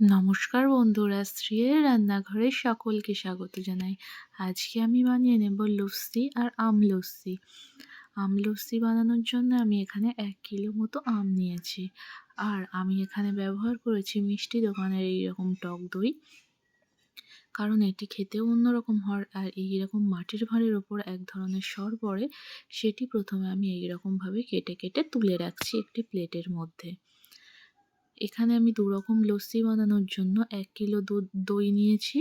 নমস্কার বন্ধুরা, শ্রীয়ের রান্নাঘরে সকলকে স্বাগত জানাই। আজকে আমি বানিয়ে নেব লস্যি আর আম লস্যি। আম লস্যি বানানোর জন্য আমি এখানে 1 কিলো মতো আম নিয়েছি। আর আমি এখানে ব্যবহার করেছি মিষ্টি দোকানের এইরকম টক দই, কারণ এটি খেতেও অন্যরকম হয়। আর এইরকম মাটির ভাঁড়ের ওপর এক ধরনের সর পড়ে, সেটি প্রথমে আমি এইরকমভাবে কেটে কেটে তুলে রাখছি একটি প্লেটের মধ্যে। এখানে আমি 2 রকম লস্যি বানানোর জন্য 1 কিলো দই নিয়েছি,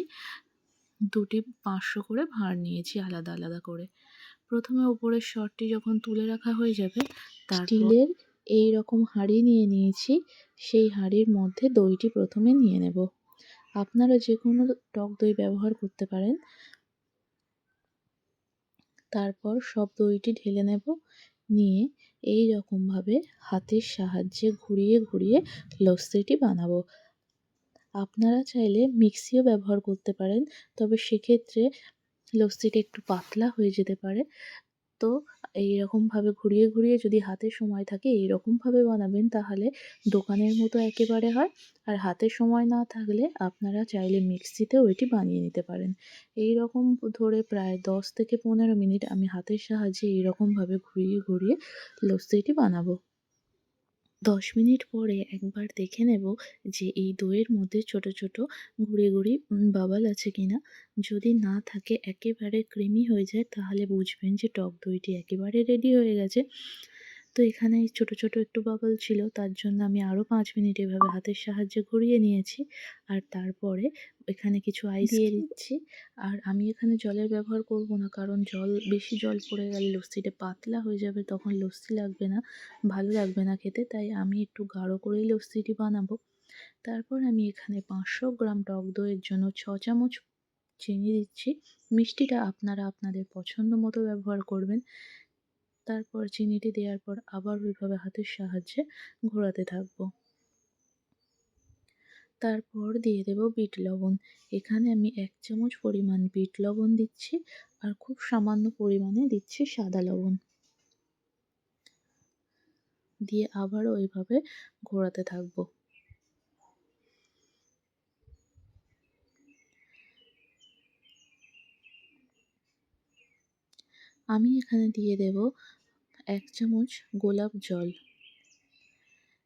2টি 500 করে ভাঁড় নিয়েছি আলাদা আলাদা করে। প্রথমে ওপরের সরটি যখন তুলে রাখা হয়ে যাবে, তারপর স্টিলের এইরকম হাঁড়ি নিয়ে নিয়েছি, সেই হাঁড়ির মধ্যে দইটি প্রথমে নিয়ে নেব। আপনারা যে কোনো টক দই ব্যবহার করতে পারেন। তারপর সব দইটি ঢেলে নেব, নিয়ে এই রকমভাবে হাতের সাহায্যে ঘুরিয়ে ঘুরিয়ে লস্যিটি বানাবো। আপনারা চাইলে মিক্সিও ব্যবহার করতে পারেন, তবে সেক্ষেত্রে লস্যিটা একটু পাতলা হয়ে যেতে পারে। তো এইরকমভাবে ঘুরিয়ে ঘুরিয়ে যদি হাতে সময় থাকে এইরকমভাবে বানাবেন, তাহলে দোকানের মতো একেবারে হয়। আর হাতে সময় না থাকলে আপনারা চাইলে মিক্সিতেও এটি বানিয়ে নিতে পারেন। এইরকম ধরে প্রায় 10 থেকে 15 মিনিট আমি হাতের সাহায্যে এইরকমভাবে ঘুরিয়ে ঘুরিয়ে লস্যিটি বানাবো। 10 মিনিট পরে একবার দেখে নেব যে এই দইয়ের মধ্যে ছোট ছোট গুঁড়ি গুঁড়ি বাবল আছে কিনা। যদি না থাকে, একেবারে ক্রিমি হয়ে যায়, তাহলে বুঝবেন যে টক দইটি একেবারে রেডি হয়ে গেছে। তো এখানে ছোট ছোট একটু বাবল ছিল, তার জন্য আমি আরও 5 মিনিট এভাবে হাতের সাহায্যে ঘুরিয়ে নিয়েছি। আর তারপরে এখানে কিছু আইস দিয়ে দিচ্ছি। আর আমি এখানে জলের ব্যবহার করব না, কারণ বেশি জল পড়ে গেলে লস্যিটা পাতলা হয়ে যাবে, তখন লস্যি লাগবে না, ভালো লাগবে না খেতে। তাই আমি একটু গাঢ় করেই লস্যিটি বানাবো। তারপর আমি এখানে 500 গ্রাম টক দইয়ের জন্য 6 চামচ চিনি দিচ্ছি। মিষ্টিটা আপনারা আপনাদের পছন্দ মতো ব্যবহার করবেন। তারপর চিনিটি দেওয়ার পর আবার ওইভাবে হাতের সাহায্যে ঘোরাতে থাকবো। তারপর দিয়ে দেব বিট লবণ। এখানে আমি 1 চামচ পরিমাণ বিট লবণ দিচ্ছি, আর খুব সামান্য পরিমাণে দিচ্ছি সাদা লবণ। দিয়ে আবারও ওইভাবে ঘোরাতে থাকবো। আমি এখানে দিয়ে দেব 1 চামচ গোলাপ জল।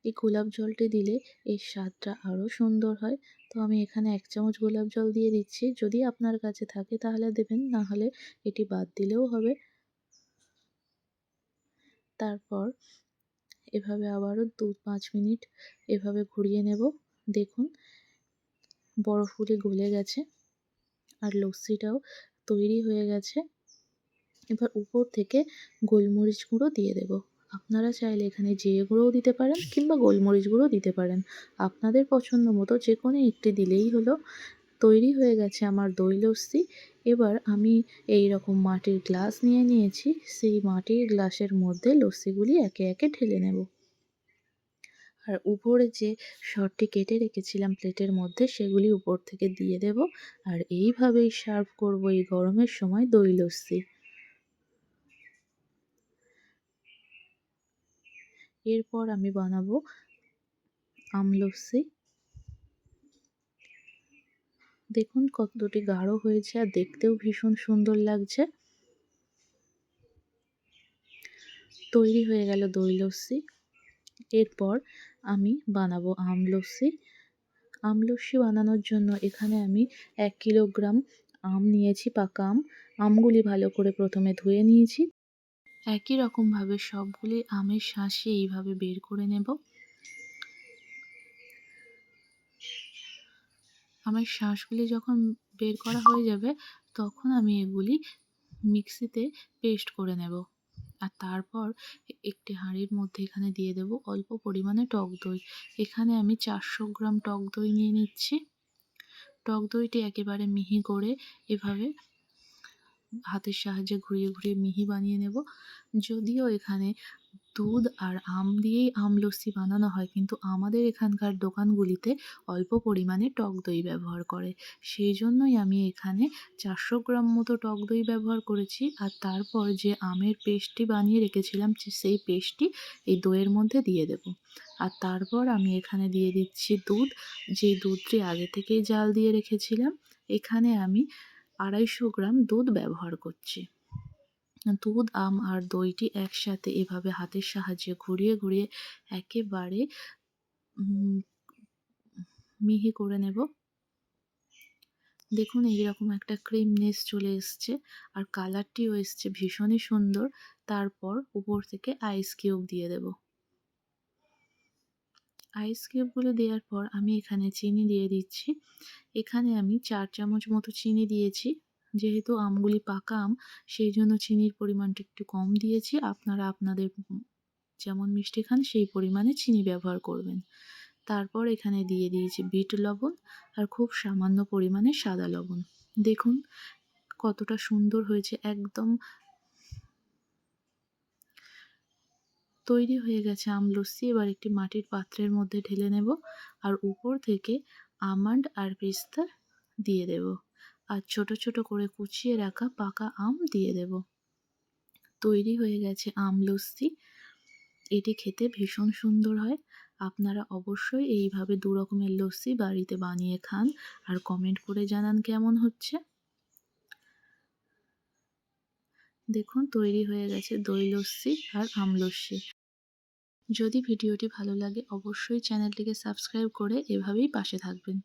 এই গোলাপ জলটি দিলে এর স্বাদটা আরও সুন্দর হয়। তো আমি এখানে 1 চামচ গোলাপ জল দিয়ে দিচ্ছি। যদি আপনার কাছে থাকে তাহলে দেবেন, না হলে এটি বাদ দিলেও হবে। তারপর এভাবে আবারও 2-5 মিনিট এভাবে ঘুরিয়ে নেব। দেখুন বরফগুলি গলে গেছে, আর লস্যিটাও তৈরি হয়ে গেছে। এবার উপর থেকে গোলমরিচ গুঁড়ো দিয়ে দেব। আপনারা চাইলে এখানে জিরে গুঁড়োও দিতে পারেন, কিংবা গোলমরিচ গুঁড়ো দিতে পারেন। আপনাদের পছন্দ মতো যে কোনো একটি দিলেই হলো। তৈরি হয়ে গেছে আমার দই লস্যি। এবার আমি এই রকম মাটির গ্লাস নিয়ে নিয়েছি, সেই মাটির গ্লাসের মধ্যে লস্যিগুলি একে একে ঢেলে নেব। আর উপরে যে সরটি কেটে রেখেছিলাম প্লেটের মধ্যে, সেগুলি উপর থেকে দিয়ে দেব। আর এইভাবেই সার্ভ করব এই গরমের সময় দই লস্যি। এরপর আমি বানাবো আম লস্যি। দেখুন কতটি গাঢ় হয়েছে, আর দেখতেও ভীষণ সুন্দর লাগছে। তৈরি হয়ে গেল দই লস্যি। এরপর আমি বানাবো আম লস্যি। আম লস্যি বানানোর জন্য এখানে আমি 1 কিলোগ্রাম আম নিয়েছি, পাকা আম। আমগুলি ভালো করে প্রথমে ধুয়ে নিয়েছি। একই রকমভাবে সবগুলি আমের শাঁসই এইভাবে বের করে নেব। আমের শাঁসগুলি যখন বের করা হয়ে যাবে, তখন আমি এগুলি মিক্সিতে পেস্ট করে নেব। আর তারপর একটি হাঁড়ির মধ্যে এখানে দিয়ে দেব অল্প পরিমাণে টক দই। এখানে আমি 400 গ্রাম টক দই নিয়ে নিচ্ছি। টক দইটি একেবারে মিহি করে এভাবে হাতের সাহায্যে ঘুরিয়ে ঘুরিয়ে মিহি বানিয়ে নেব। যদিও এখানে দুধ আর আম দিয়েই আম লস্যি বানানো হয়, কিন্তু আমাদের এখানকার দোকানগুলিতে অল্প পরিমাণে টক দই ব্যবহার করে। সেই জন্যই আমি এখানে 400 গ্রাম মতো টক দই ব্যবহার করেছি। আর তারপর যে আমের পেস্টটি বানিয়ে রেখেছিলাম সেই পেস্টটি এই দইয়ের মধ্যে দিয়ে দেব। আর তারপর আমি এখানে দিয়ে দিচ্ছি দুধ, যেই দুধটি আগে থেকেই জাল দিয়ে রেখেছিলাম। এখানে আমি 250 গ্রাম দুধ ব্যবহার করছি। দুধ, আম আর দইটি একসাথে এভাবে হাতের সাহায্যে ঘুরিয়ে ঘুরিয়ে একেবারে উম মিহি করে নেব। দেখুন এইরকম একটা ক্রিমনেস চলে এসছে আর কালারটিও এসছে ভীষণই সুন্দর। তারপর উপর থেকে আইস কিউব দিয়ে দেব। আইস কিউবগুলো দেওয়ার পর আমি এখানে চিনি দিয়ে দিচ্ছি। এখানে আমি 4 চামচ মতো চিনি দিয়েছি। যেহেতু আমগুলি পাকা আম, সেই জন্য চিনির পরিমাণটা একটু কম দিয়েছি। আপনারা আপনাদের যেমন মিষ্টি খান সেই পরিমাণে চিনি ব্যবহার করবেন। তারপর এখানে দিয়ে দিয়েছি বিট লবণ আর খুব সামান্য পরিমাণে সাদা লবণ। দেখুন কতটা সুন্দর হয়েছে, একদম তৈরি হয়ে গেছে আম লস্যি। এবার একটি মাটির পাত্রের মধ্যে ঢেলে নেব আর উপর থেকে আমন্ড আর পেস্তা দিয়ে দেব আর ছোট ছোট করে কুচিয়ে রাখা পাকা আম দিয়ে দেব। তৈরি হয়ে গেছে আম লস্যি। এটি খেতে ভীষণ সুন্দর হয়। আপনারা অবশ্যই এইভাবে 2 রকমের লস্যি বাড়িতে বানিয়ে খান আর কমেন্ট করে জানান কেমন হচ্ছে। দেখুন তৈরি হয়ে গেছে দই লস্যি আর আম লস্যি। যদি ভিডিওটি ভালো লাগে অবশ্যই চ্যানেলটিকে সাবস্ক্রাইব করে এভাবেই পাশে থাকবেন।